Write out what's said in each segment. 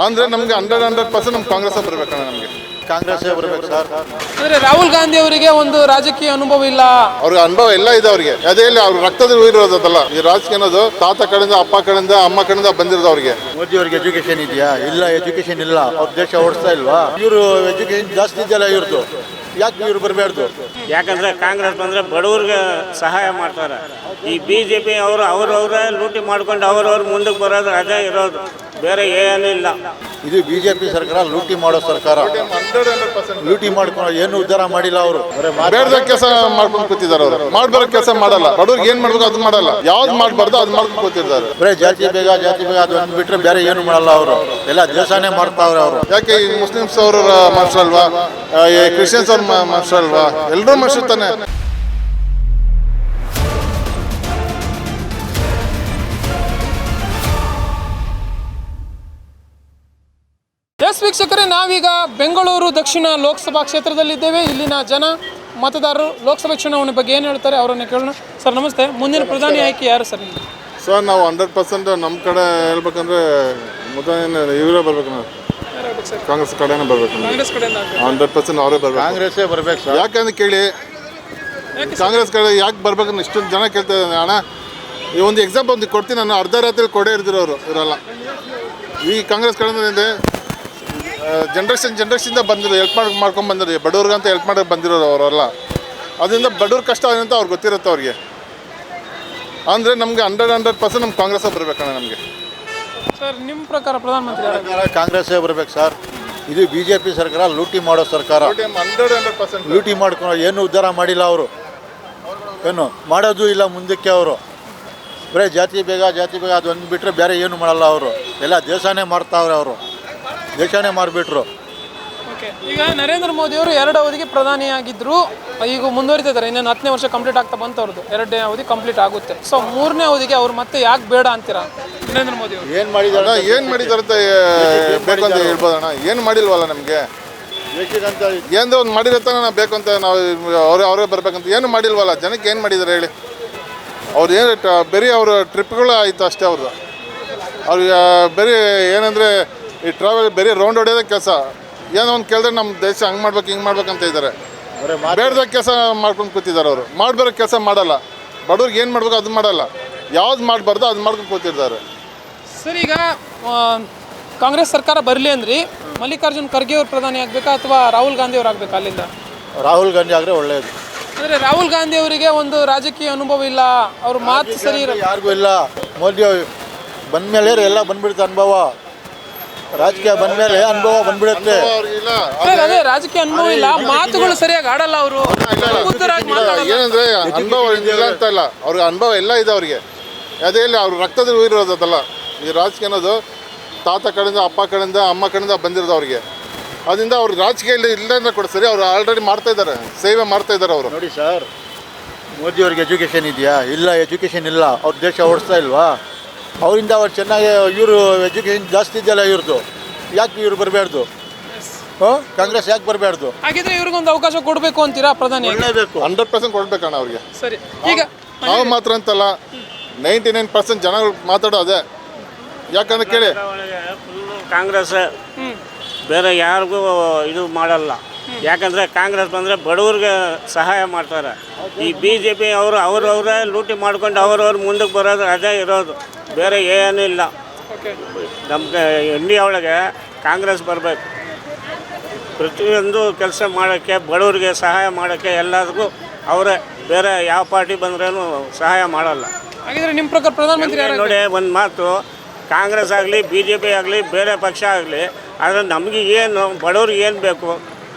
ಅಂದರೆ ನಮಗೆ 100% ನಮ್ಮ ಕಾಂಗ್ರೆಸ್ ಬರಬೇಕಣ್ಣ. ನಮಗೆ ಕಾಂಗ್ರೆಸ್ ಬರಬೇಕು ಸರ್. ಅಂದ್ರೆ ರಾಹುಲ್ ಗಾಂಧಿ ಅವರಿಗೆ ಒಂದು ರಾಜಕೀಯ ಅನುಭವ ಇಲ್ಲ, ಅವ್ರಿಗೆ ಅನುಭವ ಎಲ್ಲ ಇದೆ ಅವ್ರಿಗೆ. ಅದೇ ಇಲ್ಲಿ ಅವ್ರ ರಕ್ತದ ಇರೋದಲ್ಲ ಈ ರಾಜಕೀಯ ಅನ್ನೋದು. ತಾತ ಕಡೆಯಿಂದ, ಅಪ್ಪ ಕಡೆಯಿಂದ, ಅಮ್ಮ ಕಡೆಯಿಂದ ಬಂದಿರೋದು ಅವ್ರಿಗೆ. ಮೋದಿ ಅವರಿಗೆ ಎಜುಕೇಶನ್ ಇದೆಯಾ? ಇಲ್ಲ, ಎಜುಕೇಶನ್ ಇಲ್ಲ. ಅವ್ರ ದೇಶ ಓಡಿಸ್ತಾ ಇಲ್ವಾ? ಇವರು ಎಜುಕೇಶನ್ ಜಾಸ್ತಿ ಇದೆಯಲ್ಲ ಇವ್ರದ್ದು, ಯಾಕೆ ಇವ್ರು ಬರಬಾರ್ದು? ಯಾಕಂದರೆ ಕಾಂಗ್ರೆಸ್ ಬಂದರೆ ಬಡವ್ರಿಗೆ ಸಹಾಯ ಮಾಡ್ತಾರೆ. ಈ BJP ಅವರು ಅವ್ರವ್ರೇ ಲೂಟಿ ಮಾಡ್ಕೊಂಡು ಅವ್ರವ್ರು ಮುಂದಕ್ಕೆ ಬರೋದು ಅದೇ ಇರೋದು, ಬೇರೆ ಏನೂ ಇಲ್ಲ. ಇದು BJP ಸರ್ಕಾರ ಲೂಟಿ ಮಾಡೋ ಸರ್ಕಾರ. 100% ಲೂಟಿ ಮಾಡ್ಕೊಂಡು ಏನು ಉದ್ಧಾರ ಮಾಡಿಲ್ಲ ಅವರು. ಬೇಡದ ಕೆಲಸ ಮಾಡ್ಕೊಂಡು ಕೂತಿದ್ದಾರೆ ಅವರು. ಮಾಡ್ಬಾರೋ ಕೆಲಸ ಮಾಡಲ್ಲ. ಬಡವ್ರಿಗೆ ಏನ್ ಮಾಡ್ಬೇಕು ಅದು ಮಾಡಲ್ಲ. ಯಾವ್ದು ಮಾಡಬಾರ್ದು ಅದು ಮಾಡ್ಕೊಂಡು ಕೂತಿದ್ದಾರೆ. ಬರೀ ಜಾತಿ ಬೇಗ ಅದು ಒಂದು ಬಿಟ್ರೆ ಬೇರೆ ಏನು ಮಾಡಲ್ಲ ಅವರು. ಎಲ್ಲ ದೇಶನೇ ಮಾಡ್ತಾವ್ರೆ ಅವರು. ಯಾಕೆ ಈ ಮುಸ್ಲಿಮ್ಸ್ ಅವ್ರ ಮನುಷ್ಯರು ಅಲ್ವಾ, ಕ್ರಿಶ್ಚಿಯನ್ಸ್ ಅವ್ರ ಮನುಷ್ಯರು ಅಲ್ವಾ, ಎಲ್ಲರೂ ಮನುಷ್ಯರು ತಾನೆ. ಎಸ್ ವೀಕ್ಷಕರೇ, ನಾವೀಗ ಬೆಂಗಳೂರು ದಕ್ಷಿಣ ಲೋಕಸಭಾ ಕ್ಷೇತ್ರದಲ್ಲಿದ್ದೇವೆ. ಇಲ್ಲಿನ ಜನ ಮತದಾರರು ಲೋಕಸಭಾ ಚುನಾವಣೆ ಬಗ್ಗೆ ಏನು ಹೇಳ್ತಾರೆ ಅವರನ್ನು ಕೇಳೋಣ. ಸರ್ ನಮಸ್ತೆ, ಮುಂದಿನ ಪ್ರಧಾನಿ ಆಯ್ಕೆ ಯಾರು ಸರ್? ಸರ್ ನಾವು 100% ನಮ್ಮ ಕಡೆ ಹೇಳ್ಬೇಕಂದ್ರೆ ಮೊದಲನೇ ಇವರೇ ಬರ್ಬೇಕು. ನಾವು ಕಾಂಗ್ರೆಸ್ ಕಡೆನೇ ಬರ್ಬೇಕು. ಕಾಂಗ್ರೆಸ್ ಕಡೆಯಿಂದ 100% ಅವರೇ ಬರ್ಬೇಕು. ಕಾಂಗ್ರೆಸ್ಸೇ ಬರ್ಬೇಕು ಸರ್. ಯಾಕಂದ್ರೆ ಕೇಳಿ, ಕಾಂಗ್ರೆಸ್ ಕಡೆ ಯಾಕೆ ಬರ್ಬೇಕಂದ್ರೆ ಇಷ್ಟೊಂದು ಜನ ಕೇಳ್ತಾರೆ ಅಣ್ಣ. ಈ ಒಂದು ಎಕ್ಸಾಂಪಲ್ ಒಂದು ಕೊಡ್ತೀನಿ. ನಾನು ಅರ್ಧ ರಾತ್ರಿ ಕೊಡೆ ಇರ್ದಿರೋರು ಇರಲ್ಲ. ಈ ಕಾಂಗ್ರೆಸ್ ಕಡೆಯಿಂದ ಜನ್ರೇಷನ್ ಬಂದಿರೋ ಹೆಲ್ಪ್ ಮಾಡ್ಕೊಂಡು ಬಂದಿರೋ ಬಡವ್ರಿಗಂತ ಹೆಲ್ಪ್ ಮಾಡೋಕೆ ಬಂದಿರೋರು ಅವರೆಲ್ಲ. ಅದರಿಂದ ಬಡವ್ರ ಕಷ್ಟ ಅಂತ ಅವ್ರಿಗೆ ಗೊತ್ತಿರುತ್ತೆ ಅವ್ರಿಗೆ. ಅಂದರೆ ನಮಗೆ 100% ನಮ್ಮ ಕಾಂಗ್ರೆಸ್ ಬರಬೇಕಣ್ಣ. ನಮಗೆ ಸರ್ ನಿಮ್ಮ ಪ್ರಕಾರ ಪ್ರಧಾನಮಂತ್ರಿ ಕಾಂಗ್ರೆಸ್ಸೇ ಬರ್ಬೇಕು ಸರ್. ಇದು BJP ಸರ್ಕಾರ ಲೂಟಿ ಮಾಡೋ ಸರ್ಕಾರ. 100% ಲೂಟಿ ಮಾಡ್ಕೊಂಡು ಏನು ಉದ್ಧಾರ ಮಾಡಿಲ್ಲ ಅವರು. ಏನು ಮಾಡೋದು ಇಲ್ಲ ಮುಂದಕ್ಕೆ ಅವರು. ಬರೀ ಜಾತಿ ಬೇಗ ಅದು ಒಂದು ಬಿಟ್ಟರೆ ಬೇರೆ ಏನು ಮಾಡಲ್ಲ ಅವರು. ಎಲ್ಲ ದೇಶನೇ ಮಾಡ್ತಾವ್ರೆ ಅವರು. ದೇಶನೇ ಮಾರಿಬಿಟ್ರು. ಓಕೆ, ಈಗ ನರೇಂದ್ರ ಮೋದಿ ಅವರು 2 ಅವಧಿಗೆ ಪ್ರಧಾನಿಯಾಗಿದ್ದರು. ಈಗ ಮುಂದುವರಿತಿದ್ದಾರೆ. ಇನ್ನೇನು 10ನೇ ವರ್ಷ ಕಂಪ್ಲೀಟ್ ಆಗ್ತಾ ಬಂತು ಅವ್ರದ್ದು. 2ನೇ ಅವಧಿ ಕಂಪ್ಲೀಟ್ ಆಗುತ್ತೆ. ಸೊ 3ನೇ ಅವಧಿಗೆ ಅವ್ರು ಮತ್ತೆ ಯಾಕೆ ಬೇಡ ಅಂತೀರಾ ನರೇಂದ್ರ ಮೋದಿ ಅವರು? ಏನು ಮಾಡಿದಾರೆ ಅಂತ ಬೇಕು ಅಂತ ಹೇಳ್ಬೋದಣ್ಣ. ಏನು ಮಾಡಿಲ್ವಲ್ಲ ನಮಗೆ. ಏನೋ ಒಂದು ಮಾಡಿರತ್ತಾನೆ ನಾವು ಬೇಕು ಅಂತ ನಾವು ಅವರೇ ಬರ್ಬೇಕಂತ ಏನು ಮಾಡಿಲ್ವಲ್ಲ. ಜನಕ್ಕೆ ಏನು ಮಾಡಿದ್ದಾರೆ ಹೇಳಿ? ಅವ್ರು ಏನು ಬರೀ ಅವ್ರ ಟ್ರಿಪ್ಗಳು ಆಯಿತು ಅಷ್ಟೇ. ಅವ್ರಿಗೆ ಬರೀ ಏನಂದರೆ ಈ ಟ್ರಾವೆಲ್ ಬರೀ ರೌಂಡ್ ಹೊಡೆಯೋದೇ ಕೆಲಸ. ಏನೋ ಒಂದು ಕೇಳಿದ್ರೆ ನಮ್ಮ ದೇಶ ಹಂಗೆ ಮಾಡ್ಬೇಕು ಹಿಂಗೆ ಮಾಡ್ಬೇಕಂತ ಇದ್ದಾರೆ. ಬೇಡದ ಕೆಲಸ ಮಾಡ್ಕೊಂಡು ಕೂತಿದ್ದಾರೆ ಅವರು. ಮಾಡಬಾರೋ ಕೆಲಸ ಮಾಡಲ್ಲ. ಬಡವ್ರಿಗೆ ಏನು ಮಾಡ್ಬೇಕು ಅದು ಮಾಡಲ್ಲ. ಯಾವ್ದು ಮಾಡಬಾರ್ದು ಅದು ಮಾಡ್ಕೊಂಡು ಕೂತಿದ್ದಾರೆ. ಸರ್, ಈಗ ಕಾಂಗ್ರೆಸ್ ಸರ್ಕಾರ ಬರಲಿ ಅಂದ್ರಿ, ಮಲ್ಲಿಕಾರ್ಜುನ್ ಖರ್ಗೆ ಅವ್ರು ಪ್ರಧಾನಿ ಆಗಬೇಕಾ ಅಥವಾ ರಾಹುಲ್ ಗಾಂಧಿ ಅವ್ರು ಆಗಬೇಕಾ? ಅಲ್ಲಿಂದ ರಾಹುಲ್ ಗಾಂಧಿ ಆದರೆ ಒಳ್ಳೆಯದು. ಅಂದರೆ ರಾಹುಲ್ ಗಾಂಧಿ ಅವರಿಗೆ ಒಂದು ರಾಜಕೀಯ ಅನುಭವ ಇಲ್ಲ, ಅವ್ರ ಮಾತು ಸರಿ ಇರಲ್ಲ. ಯಾರಿಗೂ ಇಲ್ಲ. ಮೋದಿ ಬಂದಮೇಲೆ ಎಲ್ಲ ಬಂದ್ಬಿಡುತ್ತೆ ಅನುಭವ. ರಾಜಕೀಯ ಬಂದಮೇಲೆ ಅನುಭವ ಬಂದ್ಬಿಡುತ್ತೆ. ಅದೇ ರಾಜಕೀಯ ಅನುಭವ ಇಲ್ಲ, ಮಾತುಗಳು ಸರಿಯಾಗಿ ಆಡಲ್ಲ ಅವರು. ಏನಂದ್ರೆ ಅನುಭವ ಇಲ್ಲ ಅಂತ ಇಲ್ಲ, ಅವ್ರಿಗೆ ಅನುಭವ ಎಲ್ಲ ಇದೆ ಅವ್ರಿಗೆ. ಅದೇ ಇಲ್ಲಿ ಅವ್ರ ರಕ್ತದ ಇರೋದಲ್ಲ ಈ ರಾಜಕೀಯ ಅನ್ನೋದು. ತಾತ ಕಡೆಯಿಂದ, ಅಪ್ಪ ಕಡೆಯಿಂದ, ಅಮ್ಮ ಕಡೆಯಿಂದ ಬಂದಿರೋದು ಅವ್ರಿಗೆ. ಅದರಿಂದ ಅವ್ರು ರಾಜಕೀಯ ಇಲ್ಲ ಕೂಡ ಸರಿ, ಅವ್ರು ಆಲ್ರೆಡಿ ಮಾಡ್ತಾ ಇದ್ದಾರೆ, ಸೇವೆ ಮಾಡ್ತಾ ಇದ್ದಾರೆ ಅವರು. ನೋಡಿ ಸರ್, ಮೋದಿ ಅವ್ರಿಗೆ ಎಜುಕೇಷನ್ ಇದೆಯಾ? ಇಲ್ಲ, ಎಜುಕೇಷನ್ ಇಲ್ಲ. ಅವ್ರ ದೇಶ ಓಡಿಸ್ತಾ ಇಲ್ವಾ? ಅವರಿಂದ ಅವ್ರು ಚೆನ್ನಾಗಿ ಇವರು ಎಜುಕೇಷನ್ ಜಾಸ್ತಿ ಇದೆಯಲ್ಲ ಇವ್ರದ್ದು, ಯಾಕೆ ಇವ್ರು ಬರಬಾರ್ದು? ಕಾಂಗ್ರೆಸ್ ಯಾಕೆ ಬರಬಾರ್ದು? ಹಾಗಿದ್ರೆ ಇವ್ರಿಗೊಂದು ಅವಕಾಶ ಕೊಡಬೇಕು ಅಂತೀರಾ ಪ್ರಧಾನಿ? 100% ಕೊಡ್ಬೇಕಣ್ಣ ಅವ್ರಿಗೆ. ಸರಿ, ಈಗ ನಾವು ಮಾತ್ರ ಅಂತಲ್ಲ, 99% ಜನಗಳು ಮಾತಾಡೋ ಅದೇ. ಯಾಕಂದ್ರೆ ಕೇಳಿ, ಕಾಂಗ್ರೆಸ್ ಬೇರೆ ಯಾರಿಗೂ ಇದು ಮಾಡಲ್ಲ. ಯಾಕಂದರೆ ಕಾಂಗ್ರೆಸ್ ಬಂದರೆ ಬಡವ್ರಿಗೆ ಸಹಾಯ ಮಾಡ್ತಾರೆ. ಈ BJP ಅವರು ಅವ್ರವ್ರೇ ಲೂಟಿ ಮಾಡ್ಕೊಂಡು ಅವ್ರವ್ರು ಮುಂದಕ್ಕೆ ಬರೋದು ಅದೇ ಇರೋದು, ಬೇರೆ ಏನೂ ಇಲ್ಲ. ನಮಗೆ ಇಂಡಿಯಾ ಒಳಗೆ ಕಾಂಗ್ರೆಸ್ ಬರಬೇಕು. ಪ್ರತಿಯೊಂದು ಕೆಲಸ ಮಾಡೋಕ್ಕೆ, ಬಡವ್ರಿಗೆ ಸಹಾಯ ಮಾಡೋಕ್ಕೆ ಎಲ್ಲದಕ್ಕೂ ಅವರೇ. ಬೇರೆ ಯಾವ ಪಾರ್ಟಿ ಬಂದ್ರೂ ಸಹಾಯ ಮಾಡಲ್ಲ. ಹಾಗಿದ್ರೆ ನಿಮ್ಮ ಪ್ರಕಾರ ಪ್ರಧಾನಮಂತ್ರಿ ನೋಡಿ, ಒಂದು ಮಾತು, ಕಾಂಗ್ರೆಸ್ ಆಗಲಿ BJP ಆಗಲಿ ಬೇರೆ ಪಕ್ಷ ಆಗಲಿ, ಆದರೆ ನಮಗೆ ಏನು ಬಡವ್ರಿಗೆ ಏನು ಬೇಕು?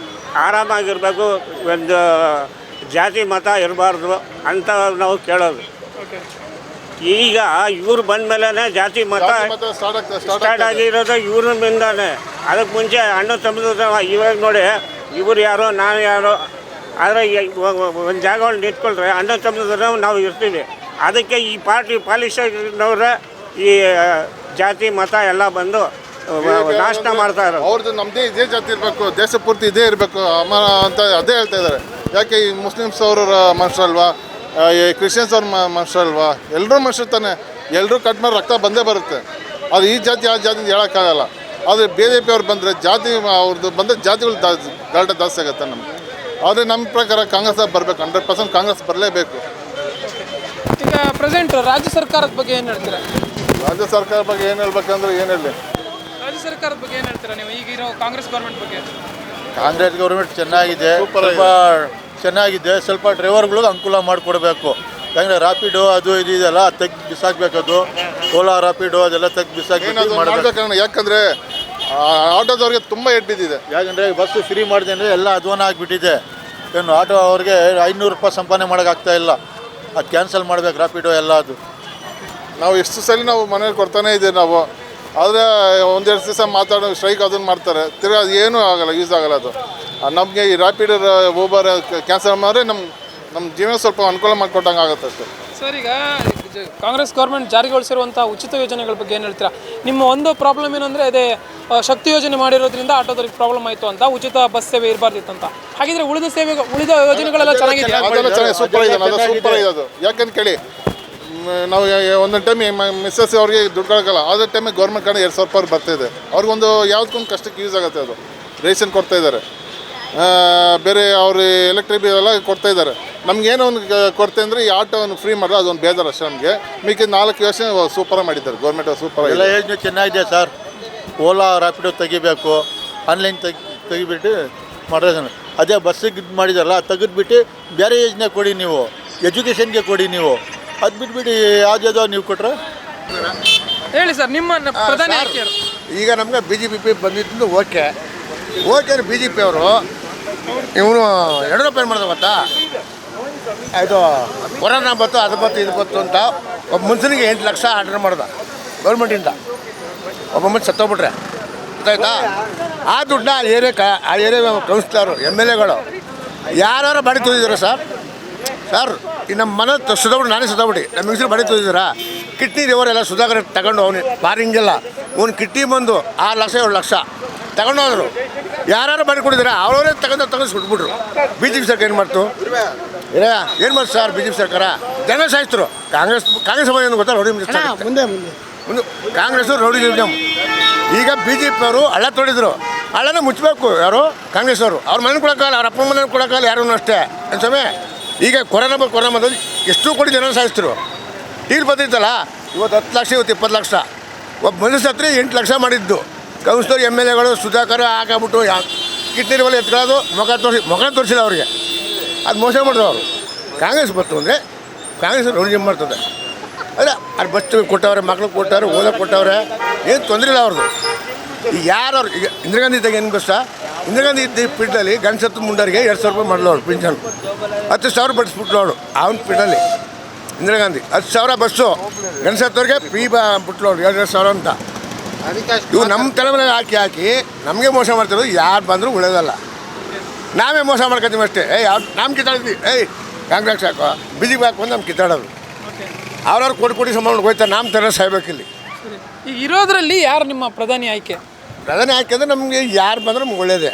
ಆರಾಮಾಗಿರಬೇಕು. ಒಂದು ಜಾತಿ ಮತ ಇರಬಾರ್ದು ಅಂತ ನಾವು ಕೇಳೋದು. ಈಗ ಇವ್ರು ಬಂದ ಮೇಲೆ ಜಾತಿ ಮತ ಸ್ಟಾರ್ಟ್ ಆಗಿರೋದು ಇವ್ರಿಂದಾನೆ. ಅದಕ್ಕೆ ಮುಂಚೆ ಅಣ್ಣ ತಮ್ಮದ ಇವಾಗ ನೋಡಿ, ಇವ್ರು ಯಾರೋ ನಾನು ಯಾರೋ, ಆದರೆ ಒಂದು ಜಾಗವನ್ನು ನಿಂತ್ಕೊಳ್ರೆ ಅಣ್ಣ ತಮ್ಮದ ನಾವು ಇರ್ತೀವಿ. ಅದಕ್ಕೆ ಈ ಪಾಲಿಸಿನವ್ರೆ ಈ ಜಾತಿ ಮತ ಎಲ್ಲ ಬಂದು ನಾಶ ಮಾಡ್ತಾ ಇರೋದು. ಅವ್ರದ್ದು ನಮ್ಮದೇ ಇದೇ ಜಾತಿ ಇರಬೇಕು, ದೇಶ ಪೂರ್ತಿ ಇದೇ ಇರಬೇಕು ಅಂತ ಅದೇ ಹೇಳ್ತಾ ಇದ್ದಾರೆ. ಯಾಕೆ ಈ ಮುಸ್ಲಿಮ್ಸ್ ಅವ್ರ ಮನುಷ್ಯರಲ್ವಾ, ಈ ಕ್ರಿಶ್ಚಿಯನ್ಸ್ ಅವ್ರ ಮನುಷ್ಯರಲ್ವಾ, ಎಲ್ಲರೂ ಮನುಷ್ಯರು ತಾನೆ. ಎಲ್ಲರೂ ಕಟ್ ಮಾಡಿ ರಕ್ತ ಬಂದೇ ಬರುತ್ತೆ. ಅದು ಈ ಜಾತಿ ಆ ಜಾತಿ ಹೇಳೋಕ್ಕಾಗಲ್ಲ. ಆದರೆ BJP ಅವ್ರು ಬಂದರೆ ಜಾತಿ ಅವ್ರದ್ದು ಬಂದರೆ ಜಾತಿಗಳು ಗಲಾಟೆ ಜಾಸ್ತಿ ಆಗುತ್ತೆ ನಮ್ಗೆ. ಆದರೆ ನಮ್ಮ ಪ್ರಕಾರ ಕಾಂಗ್ರೆಸ್ ಬರಬೇಕು, 100% ಕಾಂಗ್ರೆಸ್ ಬರಲೇಬೇಕು. ಈಗ ಪ್ರೆಸೆಂಟ್ ರಾಜ್ಯ ಸರ್ಕಾರದ ಬಗ್ಗೆ ಏನು ಹೇಳ್ತೀರಾ? ರಾಜ್ಯ ಸರ್ಕಾರ ಬಗ್ಗೆ ಏನು ಹೇಳ್ಬೇಕಂದ್ರೆ ಏನು ಹೇಳಿ, ರಾಜ್ಯ ಸರ್ಕಾರದ ಬಗ್ಗೆ ಏನು ಹೇಳ್ತೀರಾ ನೀವು ಈಗಿರೋ ಕಾಂಗ್ರೆಸ್ ಗೌರ್ಮೆಂಟ್ ಬಗ್ಗೆ? ಕಾಂಗ್ರೆಸ್ ಗೌರ್ಮೆಂಟ್ ಚೆನ್ನಾಗಿದೆ, ಸ್ವಲ್ಪ ಚೆನ್ನಾಗಿದೆ. ಸ್ವಲ್ಪ ಡ್ರೈವರ್ಗಳಿಗೆ ಅನುಕೂಲ ಮಾಡಿಕೊಡ್ಬೇಕು. ಯಾಕಂದರೆ ರಾಪಿಡೋ ಅದು ಇದು ಇದೆಲ್ಲ ತೆಗ್ದು ಬಿಸಾಕಬೇಕದು. ಓಲಾ ರಾಪಿಡೋ ಅದೆಲ್ಲ ತೆಗ್ದು ಬಿಸಾಕಿ ಮಾಡಬೇಕು. ಯಾಕಂದರೆ ಆಟೋದವ್ರಿಗೆ ತುಂಬ ಏಟ್ ಬಿದ್ದಿದೆ. ಯಾಕಂದರೆ ಬಸ್ಸು ಫ್ರೀ ಮಾಡಿದೆ ಅಂದರೆ ಎಲ್ಲ ಅಧ್ವಾನ ಆಗಿಬಿಟ್ಟಿದೆ. ಏನು ಆಟೋ ಅವ್ರಿಗೆ 500 ರೂಪಾಯಿ ಸಂಪಾದನೆ ಮಾಡೋಕ್ಕಾಗ್ತಾ ಇಲ್ಲ. ಅದು ಕ್ಯಾನ್ಸಲ್ ಮಾಡಬೇಕು ರಾಪಿಡೋ ಎಲ್ಲ. ಅದು ನಾವು ಎಷ್ಟು ಸಲ ನಾವು ಮನೇಲಿ ಕೊಡ್ತಾನೆ ಇದ್ದೀವಿ ನಾವು. ಆದರೆ ಒಂದೆರಡು ದಿವಸ ಮಾತಾಡೋ ಸ್ಟ್ರೈಕ್ ಅದನ್ನು ಮಾಡ್ತಾರೆ, ತಿರ್ಗಿ ಅದು ಏನೂ ಆಗಲ್ಲ, ಯೂಸ್ ಆಗಲ್ಲ. ಅದು ನಮಗೆ ಈ ರ್ಯಾಪಿಡ್ ಊಬರ್ ಕ್ಯಾನ್ಸಲ್ ಮಾಡಿದ್ರೆ ನಮ್ಮ ಜೀವನ ಸ್ವಲ್ಪ ಅನುಕೂಲ ಮಾಡಿಕೊಟ್ಟಂಗೆ ಆಗುತ್ತೆ ಅಷ್ಟೇ. ಸರ್, ಈಗ ಕಾಂಗ್ರೆಸ್ ಗೌರ್ಮೆಂಟ್ ಜಾರಿಗೊಳಿಸಿರುವಂಥ ಉಚಿತ ಯೋಜನೆಗಳ ಬಗ್ಗೆ ಏನು ಹೇಳ್ತೀರಾ? ನಿಮ್ಮ ಒಂದು ಪ್ರಾಬ್ಲಮ್ ಏನಂದರೆ ಅದೇ ಶಕ್ತಿ ಯೋಜನೆ ಮಾಡಿರೋದ್ರಿಂದ ಆಟೋದವ್ರಿಗೆ ಪ್ರಾಬ್ಲಮ್ ಆಯಿತು ಅಂತ, ಉಚಿತ ಬಸ್ ಸೇವೆ ಇರಬಾರ್ದಿತ್ತು ಅಂತ. ಹಾಗಿದ್ರೆ ಉಳಿದ ಯೋಜನೆಗಳೆಲ್ಲ ಚೆನ್ನಾಗಿದೆ, ಅದೆಲ್ಲ ಚೆನ್ನಾಗಿ ಸೂಪರ್ ಇದೆ, ಅದು ಸೂಪರ್ ಇದೆ ಅದು. ಯಾಕಂತ ಕೇಳಿ, ನಾವು ಒಂದೊಂದು ಟೈಮ್ ಮಿಸ್ಸಸ್ ಅವ್ರಿಗೆ ದುಡ್ಡು ಕಳ್ಕಲ್ಲ, ಅದೇ ಟೈಮಿಗೆ ಗೌರ್ಮೆಂಟ್ ಕಡೆ 2,000 ರೂಪಾಯಿ ಬರ್ತಾಯಿದೆ. ಅವ್ರಿಗೊಂದು ಯಾವುದಕ್ಕೊಂದು ಕಷ್ಟಕ್ಕೆ ಯೂಸ್ ಆಗುತ್ತೆ. ಅದು ರೇಷನ್ ಕೊಡ್ತಾಯಿದ್ದಾರೆ, ಬೇರೆ ಅವರು ಎಲೆಕ್ಟ್ರಿಕ್ ಬಿಲ್ ಎಲ್ಲ ಕೊಡ್ತಾಯಿದ್ದಾರೆ. ನಮಗೇನೋ ಒಂದು ಕೊರತೆ ಅಂದರೆ ಈ ಆಟೋವನ್ನು ಫ್ರೀ ಮಾಡಿದ್ರೆ ಅದೊಂದು ಬೇಜಾರು ಅಷ್ಟೇ ನಮಗೆ. ಮಿಕ್ಕಿದ 4 ಯೋಜನೆ ಸೂಪರಾಗಿ ಮಾಡಿದ್ದಾರೆ ಗೌರ್ಮೆಂಟ್, ಸೂಪರ್ ಎಲ್ಲ ಯೋಜನೆ ಚೆನ್ನಾಗಿದೆ ಸರ್. ಓಲಾ ರಾಪಿಡೋ ತೆಗಿಬೇಕು, ಆನ್ಲೈನ್ ತೆಗಿಬಿಟ್ಟು ಮಾಡೋದನ್ನು. ಅದೇ ಬಸ್ಸಿಗೆ ಇದು ಮಾಡಿದಾರಲ್ಲ, ತೆಗೆದ್ಬಿಟ್ಟು ಬೇರೆ ಯೋಜನೆ ಕೊಡಿ, ನೀವು ಎಜುಕೇಷನ್ಗೆ ಕೊಡಿ. ನೀವು ಅದು ಬಿಟ್ಬಿಟ್ಟು ಯಾವುದ್ಯಾವುದೋ ನೀವು ಕೊಟ್ಟರೆ ಹೇಳಿ ಸರ್. ನಿಮ್ಮ ಪ್ರಧಾನಿ ಆಯ್ಕೆ ಯಾರು? ಈಗ ನಮಗೆ BJP ಬಂದಿದ್ದು ಓಕೆ BJP ಅವರು ಇವನು ಯಡಿಯೂರಪ್ಪ ಏನು ಮಾಡೋದು ಗೊತ್ತಾ, ಇದು ಕೊರೋನಾ ಬತ್ತು, ಅದು ಬತ್ತು, ಇದು ಬತ್ತು ಅಂತ ಒಬ್ಬ ಮನುಷ್ಯನಿಗೆ 8 ಲಕ್ಷ ಆರ್ಡರ್ ಮಾಡ್ದ ಗೌರ್ಮೆಂಟಿಂದ. ಒಬ್ಬ ಮನುಷ್ಯ ಸತ್ತೋಗ್ಬಿಟ್ರೆ ಗೊತ್ತಾಯ್ತಾ? ಆ ದುಡ್ಡನ್ನ ಆ ಏರಿಯಾ ಕೌನ್ಸಿಲರು MLAಗಳು ಯಾರು ಬಾಡಿ ತೋದಿದ್ದೀರಾ ಸರ್? ಈ ನಮ್ಮ ಮನೆ ಸುಧಾಬಿಟ್ಟು ನಾನೇ ಸುಧಾಬಿಟ್ಟು ನಮ್ಮ ಹೆಸರು ಬಾಡಿ ತೋದಿದ್ದೀರಾ? ಕಿಡ್ನಿ ರಿವರ್ ಎಲ್ಲ ಸುಧಾಕರ್ ತಗೊಂಡು ಅವನು ಬಾರಿಂಗೆಲ್ಲ ಅವ್ನು ಕಿಡ್ನಿ ಬಂದು 6 ಲಕ್ಷ 7 ಲಕ್ಷ ತಗೊಂಡು ಹೋದರು. ಯಾರು ಬಾಡಿ ಕೊಟ್ಟಿದ್ದೀರಾ? ಅವರವರೇ ತಗೊಂಡು ಸುಟ್ಬಿಟ್ರು. BJP ಸರ್ಕಾರ ಏನು ಮಾಡ್ತು? ಏನು ಮಾಡ್ತು ಸರ್ BJP ಸರ್ಕಾರ? ಜನ ಸಾಯಿಸ್ತರು. ಕಾಂಗ್ರೆಸ್ ಏನು ಗೊತ್ತಾ, ರೌಡಿ ಮುಂದೆ ಕಾಂಗ್ರೆಸ್ಸು ರೌಡಿಸಮ್. ಈಗ BJP ಅವರು ಹಳ್ಳ ತೊಡಿದ್ರು, ಹಳ್ಳನ ಮುಚ್ಚಬೇಕು. ಯಾರು? ಕಾಂಗ್ರೆಸ್ ಅವರು. ಅವ್ರ ಮನೆ ಕೊಡೋಕ್ಕಲ್ಲ, ಅವ್ರ ಅಪ್ಪನ ಮನೆ ಕೊಡೋಕ್ಕಲ್ಲ, ಯಾರೂ ಅಷ್ಟೇ ಅನ್ಸಮೆ. ಈಗ ಕೊರೋನಾ ಬಂದು ಎಷ್ಟು ಕೋಟಿ ಜನ ಸಾಯಿಸ್ತರು. ಟೀಲ್ ಬಂದಿತ್ತಲ್ಲ, ಇವತ್ತು 10 ಲಕ್ಷ, ಇವತ್ತು 20 ಲಕ್ಷ. ಒಬ್ಬ ಮನುಷ್ಯ ಹತ್ರ 8 ಲಕ್ಷ ಮಾಡಿದ್ದು. ಕೌನ್ಸಿಲರ್ MLAಗಳು ಸುಧಾಕರ್ ಹಾಕಾಬಿಟ್ಟು ಕಿಡ್ನಿ ರಿವರ್ ಎತ್ಕೊಳ್ಳೋದು, ಮುಖ ತೋರಿಸಿಲ್ಲ ಅವ್ರಿಗೆ. ಅದು ಮೋಸ ಮಾಡಿದ್ರು ಅವರು. ಕಾಂಗ್ರೆಸ್ ಬಂತು ಅಂದರೆ ಕಾಂಗ್ರೆಸ್ ರೌಡಿಸಮ್ ಮಾಡ್ತದೆ. ಅಲ್ಲ, ಅದು ಬಸ್ ಕೊಟ್ಟವ್ರೆ, ಮಕ್ಳಿಗೆ ಕೊಟ್ಟವ್ರೆ, ಓದೋಕೆ ಕೊಟ್ಟವ್ರೆ, ಏನು ತೊಂದರೆ ಇಲ್ಲ ಅವ್ರದ್ದು. ಈಗ ಯಾರವ್ರು ಈಗ ಇಂದಿರಾ ಗಾಂಧಿ ಇದ್ದಾಗ ಏನು ಗೊತ್ತಾ, ಇಂದಿರಾ ಗಾಂಧಿ ಇದ್ದ ಪೀಠದಲ್ಲಿ ಗಂಡಸತ್ತು ಮುಂಡರಿಗೆ 2,000 ರೂಪಾಯಿ ಮಾಡಲು ಅವ್ರು ಪಿಂಚನ್. 10,000 ಬಡಿಸ್ಬಿಟ್ಲು ಅವಳು ಅವನ ಪೀಠದಲ್ಲಿ. ಇಂದಿರಾ ಗಾಂಧಿ 10,000 ಬಸ್ಸು ಗಂಡಸತ್ತವ್ರಿಗೆ ಫ್ರೀ ಬಿಟ್ಲು ಅವ್ರು 2,000 ಅಂತ. ಇವು ನಮ್ಮ ತಲೆ ಮೇಲೆ ಹಾಕಿ ನಮಗೆ ಮೋಸ ಮಾಡ್ತಿರೋದು. ಯಾರು ಬಂದರೂ ಉಳಿಯೋದಲ್ಲ, ನಾವೇ ಮೋಸ ಮಾಡ್ಕೊತೀವಿ ಅಷ್ಟೇ. ನಮ್ಮ ಕಿತ್ತಾಡಿದ್ವಿ, ಕಾಂಗ್ರೆಸ್ ಹಾಕೋ BJP ಹಾಕೋ ನಮ್ಮ ಕಿತ್ತಾಡೋದು. ಅವ್ರವ್ರು ಕೋಟಿ ಸಂಬಳ ಹೋಯ್ತಾರೆ, ನಮ್ಮ ಥರ ಸಾಯ್ಬೇಕಿಲ್ಲಿ. ಈಗ ಇರೋದ್ರಲ್ಲಿ ಯಾರು ನಿಮ್ಮ ಪ್ರಧಾನಿ ಆಯ್ಕೆ? ಪ್ರಧಾನಿ ಆಯ್ಕೆ ಅಂದರೆ ನಮಗೆ ಯಾರು ಬಂದರೂ ನಮ್ಗೆ ಒಳ್ಳೇದೇ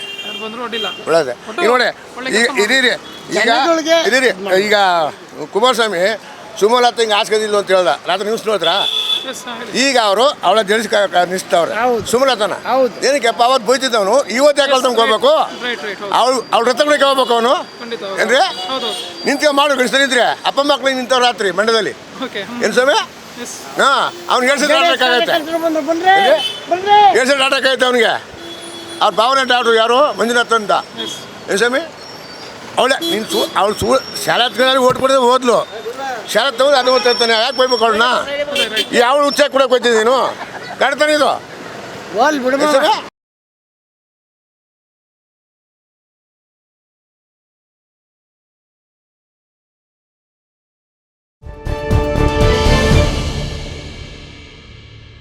ಒಳ್ಳೇದೇ. ಈಗ ನೋಡಿ, ಈಗ ಕುಮಾರಸ್ವಾಮಿ ಸುಮಲತಾ ಹಿಂಗೆ ಹಾಸ್ಕೊಂಡಿಲ್ಲ ಅಂತ ಹೇಳ್ದ, ರಾತ್ರಿ ನ್ಯೂಸ್ ನೋಡಿದ್ರಾ? ಈಗ ಅವರು ಅವಳ ಜಡಿಸಿ ನಿಲ್ಸ್ತವ್ರೆ ಸುಮಲತಾನ. ಏನಕ್ಕೆಪ್ಪ ಅವತ್ತು ಬೈತಿದ್ದವನು ಇವತ್ತು ಯಾಕೆ ನಮ್ಗೆ ಹೋಗ್ಬೇಕು? ಅವ್ಳ ರಥಗಳಿಗೆ ಹೋಗ್ಬೇಕು ಅವನು ಏನ್ರಿ? ನಿಂತ ಮಾಡು ಗಳಿಸ್ತಾನಿದ್ರೆ ಅಪ್ಪ ಮಕ್ಳಿಗೆ ನಿಂತವ್ರು ರಾತ್ರಿ ಮಂಡ್ಯದಲ್ಲಿ. ಏನು ಸಮಯ? ಹಾಂ, ಅವ್ನಿಗೆ 2 ಸಲ ಆಟಕ್ಕಾಗತ್ತೆ, 2 ಸಲ ಆಟಕ್ಕಾಗತ್ತೆ ಅವನಿಗೆ. ಅವ್ರ ಭಾವನೆ ಡಾಕ್ಟ್ರು ಯಾರು? ಮಂಜುನಾಥ್ ಅಂತ. ಏನು ಸ್ವಾಮಿ? ಅವಳು ಶಾಲಾ ಓಟ್ ಕೊಡೋದು ಓದ್ಲು, ಶಾಲಾ ತಗೊಂಡು ಅದು ಓದ್ತಾನೆ. ಯಾಕೆ ಬೈಬೇಕು ಅವ್ಳನ್ನ? ಯಾವ ಹುಚ್ಚ ಕೊಡೋಕೆ ಹೋಗ್ತಿದ್ದೀನಿ ನೀನು? ಕಾಡ್ತಾನೆ ಇದು